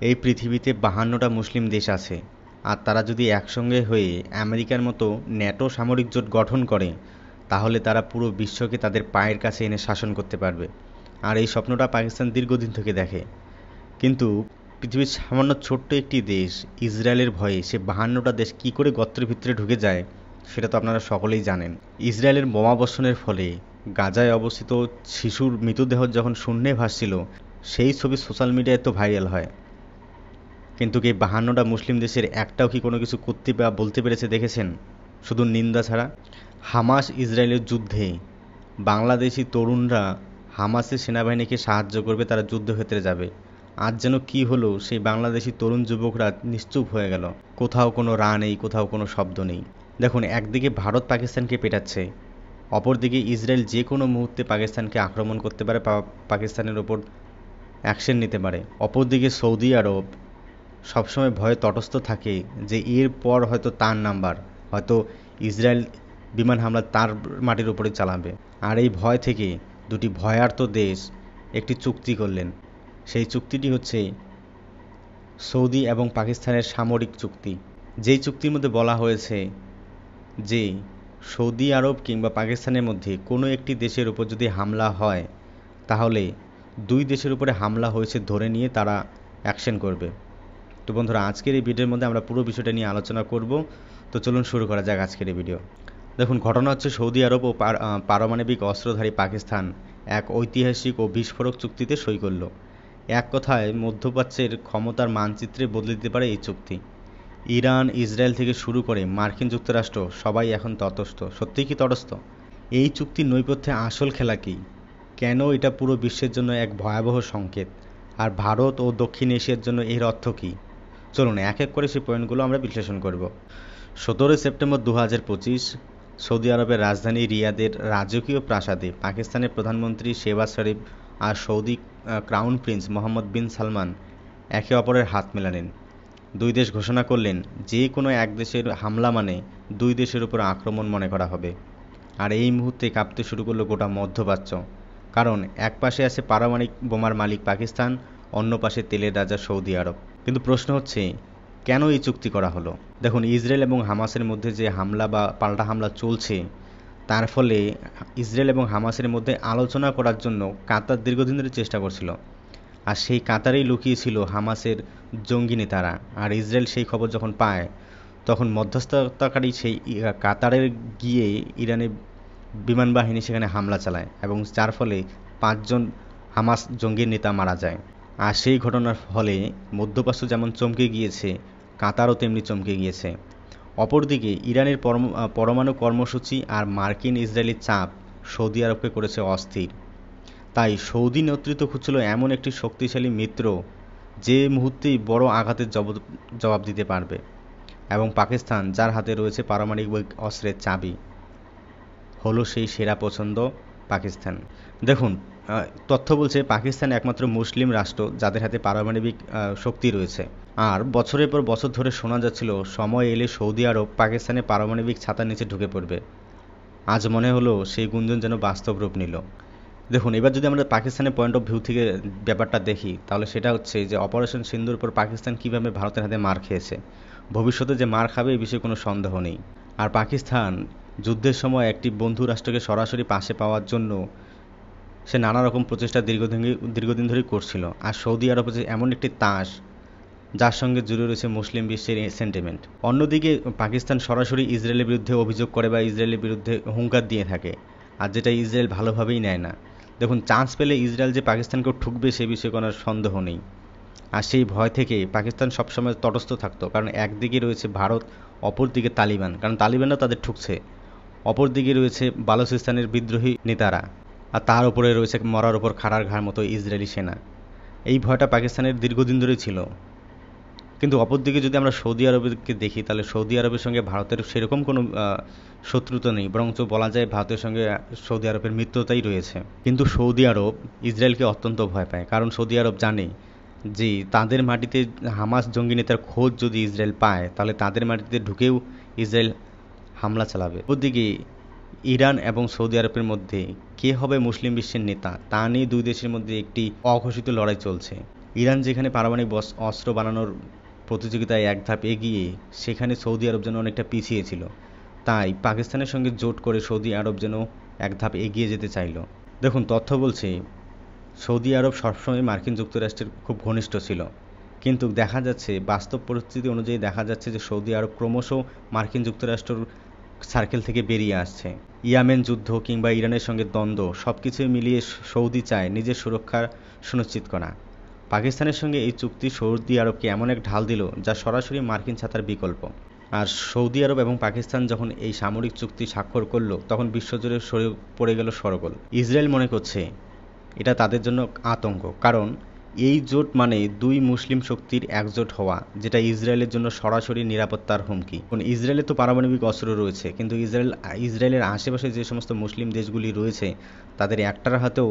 এই পৃথিবীতে 52টা মুসলিম দেশ আছে, আর তারা যদি একসঙ্গে হয়ে আমেরিকার মতো ন্যাটো সামরিক জোট গঠন করে, তাহলে তারা পুরো বিশ্বকে তাদের পায়ের কাছে এনে শাসন করতে পারবে। আর এই স্বপ্নটা পাকিস্তান দীর্ঘদিন থেকে দেখে। কিন্তু পৃথিবীর সামান্য ছোট্ট একটি দেশ ইসরায়েলের ভয়ে সে 52টা দেশ কী করে গর্তের ভিতরে ঢুকে যায়, সেটা তো আপনারা সকলেই জানেন। ইসরায়েলের বোমাবর্ষণের ফলে গাজায় অবস্থিত শিশুর মৃতদেহ যখন শূন্যে ভাসছিল, সেই ছবি সোশ্যাল মিডিয়ায় তো ভাইরাল হয়। কিন্তু এই 52টা মুসলিম দেশের একটাও কি কোনো কিছু করতে বা বলতে পেরেছে দেখেছেন? শুধু নিন্দা ছাড়া। হামাস ইসরায়েলের যুদ্ধে বাংলাদেশি তরুণরা হামাসের সেনাবাহিনীকে সাহায্য করবে, তারা যুদ্ধক্ষেত্রে যাবে। আজ যেন কি হলো, সেই বাংলাদেশি তরুণ যুবকরা নিশ্চুপ হয়ে গেল। কোথাও কোনো রা নেই, কোথাও কোনো শব্দ নেই। দেখুন, একদিকে ভারত পাকিস্তানকে পেটাচ্ছে, অপরদিকে ইসরায়েল যে কোনো মুহূর্তে পাকিস্তানকে আক্রমণ করতে পারে, পাকিস্তানের ওপর অ্যাকশন নিতে পারে। অপরদিকে সৌদি আরব সবসময় ভয়ে তটস্থ থাকে যে এরপর হয়তো তার নাম্বার, হয়তো ইসরায়েল বিমান হামলা তার মাটির উপরে চালাবে। আর এই ভয় থেকে দুটি ভয়ার্ত দেশ একটি চুক্তি করলেন। সেই চুক্তিটি হচ্ছে সৌদি এবং পাকিস্তানের সামরিক চুক্তি। যেই চুক্তির মধ্যে বলা হয়েছে যে সৌদি আরব কিংবা পাকিস্তানের মধ্যে কোনো একটি দেশের উপর যদি হামলা হয়, তাহলে দুই দেশের উপরে হামলা হয়েছে ধরে নিয়ে তারা অ্যাকশন করবে। তো বন্ধুরা, আজকের এই ভিডিওর মধ্যে আমরা পুরো বিষয়টা নিয়ে আলোচনা করব। তো চলুন শুরু করা যাক আজকের এই ভিডিও। দেখুন, ঘটনা হচ্ছে সৌদি আরব ও পারমাণবিক অস্ত্রধারী পাকিস্তান এক ঐতিহাসিক ও বিস্ফোরক চুক্তিতে সই করল। এক কথায় মধ্যপ্রাচ্যের ক্ষমতার মানচিত্রে বদলে দিতে পারে এই চুক্তি। ইরান, ইসরায়েল থেকে শুরু করে মার্কিন যুক্তরাষ্ট্র সবাই এখন তটস্থ। সত্যিই কি তটস্থ? এই চুক্তির নৈপথ্যে আসল খেলা কি? কেন এটা পুরো বিশ্বের জন্য এক ভয়াবহ সংকেত? আর ভারত ও দক্ষিণ এশিয়ার জন্য এর অর্থ কী? চলুন এক এক করে সেই পয়েন্টগুলো আমরা বিশ্লেষণ করব। 17 সেপ্টেম্বর 2025 সৌদি আরবের রাজধানী রিয়াদের রাজকীয় প্রাসাদে পাকিস্তানের প্রধানমন্ত্রী শেহবাজ শরীফ আর সৌদি ক্রাউন প্রিন্স মোহাম্মদ বিন সালমান একে অপরের হাত মেলালেন। দুই দেশ ঘোষণা করলেন যে কোনো এক দেশের হামলা মানে দুই দেশের উপর আক্রমণ মনে করা হবে। আর এই মুহূর্তে কাঁপতে শুরু করলো গোটা মধ্যপ্রাচ্য। কারণ এক পাশে আছে পারমাণবিক বোমার মালিক পাকিস্তান, অন্য পাশে তেলের রাজা সৌদি আরব। কিন্তু প্রশ্ন হচ্ছে, কেন এই চুক্তি করা হলো? দেখুন, ইসরায়েল এবং হামাসের মধ্যে যে হামলা বা পাল্টা হামলা চলছে, তার ফলে ইসরায়েল এবং হামাসের মধ্যে আলোচনা করার জন্য কাতার দীর্ঘদিন ধরে চেষ্টা করছিল। আর সেই কাতারেই লুকিয়েছিল হামাসের জঙ্গি নেতারা। আর ইসরায়েল সেই খবর যখন পায়, তখন মধ্যস্থতাকারী সেই কাতারের গিয়ে ইরানের বিমান বাহিনী সেখানে হামলা চালায়, এবং যার ফলে 5 জন হামাস জঙ্গির নেতা মারা যায়। আর সেই ঘটনার ফলে মধ্যপ্রাচ্য যেমন চমকে গিয়েছে, কাতারও তেমনি চমকে গিয়েছে। অপরদিকে ইরানের পরমাণু কর্মসূচি আর মার্কিন ইসরায়েলি চাপ সৌদি আরবকে করেছে অস্থির। তাই সৌদি নেতৃত্ব খুঁজছিল এমন একটি শক্তিশালী মিত্র যে মুহূর্তেই বড় আঘাতের জবাব দিতে পারবে। এবং পাকিস্তান, যার হাতে রয়েছে পারমাণবিক অস্ত্রের চাবি, হলো সেই সেরা পছন্দ পাকিস্তান। দেখুন, তথ্য বলছে পাকিস্তান একমাত্র মুসলিম রাষ্ট্র যাদের হাতে পারমাণবিক শক্তি রয়েছে। আর বছরের পর বছর ধরে শোনা যাচ্ছিল সময় এলে সৌদি আরব পাকিস্তানের পারমাণবিক ছাতার নিচে ঢুকে পড়বে। আজ মনে হলো সেই গুঞ্জন যেন বাস্তব রূপ নিল। দেখুন, এবার যদি আমরা পাকিস্তানের পয়েন্ট অফ ভিউ থেকে ব্যাপারটা দেখি, তাহলে সেটা হচ্ছে যে অপারেশন সিন্দুর পর পাকিস্তান কীভাবে ভারতের হাতে মার খেয়েছে, ভবিষ্যতে যে মার খাবে এই বিষয়ে কোনো সন্দেহ নেই। আর পাকিস্তান যুদ্ধের সময় একটি বন্ধু রাষ্ট্রকে সরাসরি পাশে পাওয়ার জন্য সে নানা রকম প্রচেষ্টা দীর্ঘদিন ধরেই করছিল। আর সৌদি আরব যে এমন একটি তাস যার সঙ্গে জুড়ে রয়েছে মুসলিম বিশ্বের সেন্টিমেন্ট। অন্যদিকে পাকিস্তান সরাসরি ইসরায়েলের বিরুদ্ধে অভিযোগ করে বা ইসরায়েলের বিরুদ্ধে হুঙ্কার দিয়ে থাকে, আর যেটা ইসরায়েল ভালোভাবেই নেয় না। দেখুন, চান্স পেলে ইসরায়েল যে পাকিস্তানকেও ঠুকবে সে বিষয়ে কোনো সন্দেহ নেই। আর সেই ভয় থেকে পাকিস্তান সবসময় তটস্থ থাকতো, কারণ একদিকে রয়েছে ভারত, অপরদিকে তালিবান, কারণ তালিবানরাও তাদের ঠুকছে। অপরদিকে রয়েছে বালুচিস্তানের বিদ্রোহী নেতারা, আর তার উপরে রয়েছে মরার উপর খাড়ার ঘাড় মতো ইসরায়েলি সেনা। এই ভয়টা পাকিস্তানের দীর্ঘদিন ধরেই ছিল। কিন্তু অপরদিকে যদি আমরা সৌদি আরবকে দেখি, তাহলে সৌদি আরবের সঙ্গে ভারতের সেরকম কোনো শত্রুতা নেই, বরঞ্চ বলা যায় ভারতের সঙ্গে সৌদি আরবের মিত্রতাই রয়েছে। কিন্তু সৌদি আরব ইসরায়েলকে অত্যন্ত ভয় পায়, কারণ সৌদি আরব জানে যে তাদের মাটিতে হামাস জঙ্গি নেতার খোঁজ যদি ইসরায়েল পায়, তাহলে তাদের মাটিতে ঢুকেও ইসরায়েল হামলা চালাবে। ওদিকে ইরান এবং সৌদি আরবের মধ্যে কে হবে মুসলিম বিশ্বের নেতা তা নিয়ে দুই দেশের মধ্যে একটি অঘোষিত লড়াই চলছে। ইরান যেখানে পারমাণবিক অস্ত্র বানানোর প্রতিযোগিতায় এক ধাপ এগিয়ে, সেখানে সৌদি আরব যেন অনেকটা পিছিয়ে ছিল। তাই পাকিস্তানের সঙ্গে জোট করে সৌদি আরব যেন এক ধাপ এগিয়ে যেতে চাইল। দেখুন, তথ্য বলছে সৌদি আরব সবসময় মার্কিন যুক্তরাষ্ট্রের খুব ঘনিষ্ঠ ছিল, কিন্তু দেখা যাচ্ছে বাস্তব পরিস্থিতি অনুযায়ী দেখা যাচ্ছে যে সৌদি আরব ক্রমশ মার্কিন যুক্তরাষ্ট্রের সার্কেল থেকে বেরিয়ে আসছে। ইয়ামেন যুদ্ধ কিংবা ইরানের সঙ্গে দ্বন্দ্ব সব কিছুই মিলিয়ে সৌদি চায় নিজের সুরক্ষা সুনিশ্চিত করা। পাকিস্তানের সঙ্গে এই চুক্তি সৌদি আরবকে এমন এক ঢাল দিল যা সরাসরি মার্কিন ছাতার বিকল্প। আর সৌদি আরব এবং পাকিস্তান যখন এই সামরিক চুক্তি স্বাক্ষর করলো, তখন বিশ্বজুড়ে পড়ে গেল শোরগোল। ইসরায়েল মনে করছে এটা তাদের জন্য আতঙ্ক, কারণ এই জোট মানে দুই মুসলিম শক্তির একজোট হওয়া, যেটা ইসরায়েলের জন্য সরাসরি নিরাপত্তার হুমকি। ইসরায়েলের তো পারমাণবিক অস্ত্র রয়েছে, কিন্তু ইসরায়েলের আশেপাশে যে সমস্ত মুসলিম দেশগুলি রয়েছে তাদের একটার হাতেও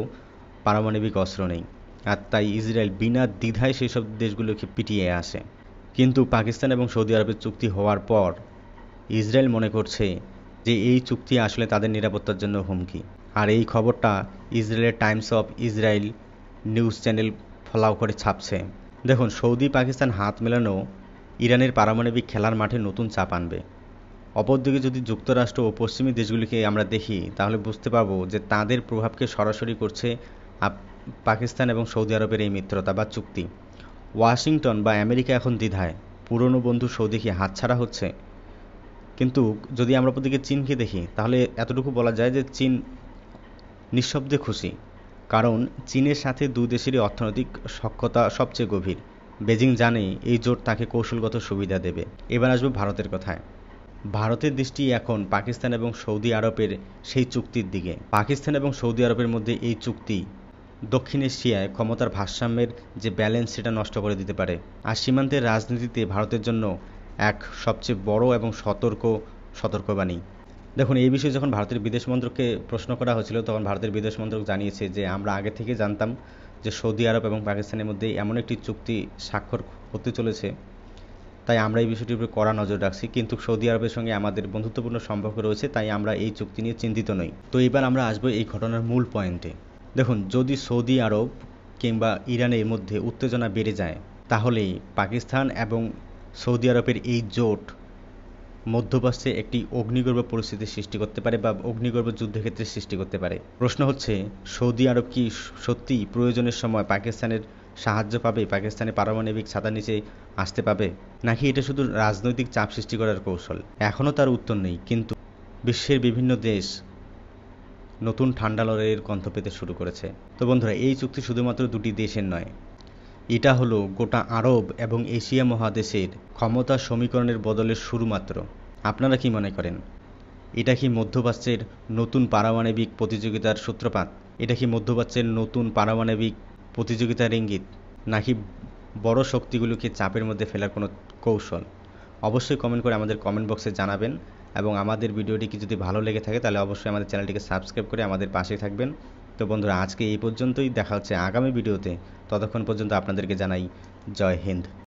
পারমাণবিক অস্ত্র নেই। আর তাই ইসরায়েল বিনা দ্বিধায় সেই সব দেশগুলোকে পিটিয়ে আসে। কিন্তু পাকিস্তান এবং সৌদি আরবের চুক্তি হওয়ার পর ইসরায়েল মনে করছে যে এই চুক্তি আসলে তাদের নিরাপত্তার জন্য হুমকি। আর এই খবরটা ইসরায়েলের Times of Israel news channel ফলাও করে ছাপছে। দেখুন, সৌদি পাকিস্তান হাত মেলানো ইরানের পারমাণবিক খেলার মাঠে নতুন চাপ আনবে। অপরদিকে যদি যুক্তরাষ্ট্র ও পশ্চিমী দেশগুলিকে আমরা দেখি, তাহলে বুঝতে পারবো যে তাদের প্রভাবকে সরাসরি করছে পাকিস্তান এবং সৌদি আরবের এই মিত্রতা বা চুক্তি। ওয়াশিংটন বা আমেরিকা এখন দ্বিধায়, পুরনো বন্ধু সৌদি কি হাতছাড়া হচ্ছে? কিন্তু যদি আমরা ওদিকে চীনকে দেখি, তাহলে এতটুকু বলা যায় যে চীন নিঃশব্দে খুশি, কারণ চীনের সাথে দুই দেশেরই অর্থনৈতিক সখ্যতা সবচেয়ে গভীর। বেজিং জানে এই জোট তাকে কৌশলগত সুবিধা দেবে। এবার আসবে ভারতের কথায়। ভারতের দৃষ্টি এখন পাকিস্তান এবং সৌদি আরবের সেই চুক্তির দিকে। পাকিস্তান এবং সৌদি আরবের মধ্যে এই চুক্তি দক্ষিণ এশিয়ায় ক্ষমতার ভারসাম্যের যে ব্যালেন্স, সেটা নষ্ট করে দিতে পারে। আর সীমান্তের রাজনীতিতে ভারতের জন্য এক সবচেয়ে বড় এবং সতর্কবাণী। দেখুন, এই বিষয়ে যখন ভারতের বিদেশ মন্ত্রককে প্রশ্ন করা হয়েছিল, তখন ভারতের বিদেশ মন্ত্রক জানিয়েছে যে আমরা আগে থেকে জানতাম যে সৌদি আরব এবং পাকিস্তানের মধ্যে এমন একটি চুক্তি স্বাক্ষর হতে চলেছে, তাই আমরা এই বিষয়টির উপরে কড়া নজর রাখছি। কিন্তু সৌদি আরবের সঙ্গে আমাদের বন্ধুত্বপূর্ণ সম্পর্ক রয়েছে, তাই আমরা এই চুক্তি নিয়ে চিন্তিত নই। তো এবার আমরা আসবো এই ঘটনার মূল পয়েন্টে। দেখুন, যদি সৌদি আরব কিংবা ইরানের মধ্যে উত্তেজনা বেড়ে যায়, তাহলে পাকিস্তান এবং সৌদি আরবের এই জোট মধ্যপ্রাচ্যে একটি অগ্নিগর্ভ পরিস্থিতির সৃষ্টি করতে পারে বা অগ্নিগর্ভ যুদ্ধক্ষেত্রের সৃষ্টি করতে পারে। প্রশ্ন হচ্ছে, সৌদি আরব কি সত্যি প্রয়োজনের সময় পাকিস্তানের সাহায্য পাবে, পাকিস্তানের পারমাণবিক ছাতার নিচে আসতে পাবে, নাকি এটা শুধু রাজনৈতিক চাপ সৃষ্টি করার কৌশল? এখনও তার উত্তর নেই, কিন্তু বিশ্বের বিভিন্ন দেশ নতুন ঠান্ডা লড়াইয়ের গন্ধ পেতে শুরু করেছে। তো বন্ধুরা, এই চুক্তি শুধুমাত্র দুটি দেশের নয়, এটা হলো গোটা আরব এবং এশিয়া মহাদেশের ক্ষমতা সমীকরণের বদলের শুরু মাত্র। আপনারা কি মনে করেন? এটা কি মধ্যপ্রাচ্যের নতুন পারমাণবিক প্রতিযোগিতার সূত্রপাত? এটা কি মধ্যপ্রাচ্যের নতুন পারমাণবিক প্রতিযোগিতার ইঙ্গিত, নাকি বড় শক্তিগুলোকে চাপের মধ্যে ফেলার কোনো কৌশল? অবশ্যই কমেন্ট করে আমাদের কমেন্ট বক্সে জানাবেন, এবং আমাদের ভিডিওটি যদি ভালো লেগে থাকে তাহলে অবশ্যই আমাদের চ্যানেলটিকে সাবস্ক্রাইব করে আমাদের পাশে থাকবেন। তো বন্ধুরা, আজকে এই পর্যন্তই। দেখা হচ্ছে আগামী ভিডিওতে। ততক্ষণ পর্যন্ত আপনাদেরকে জানাই জয় হিন্দ।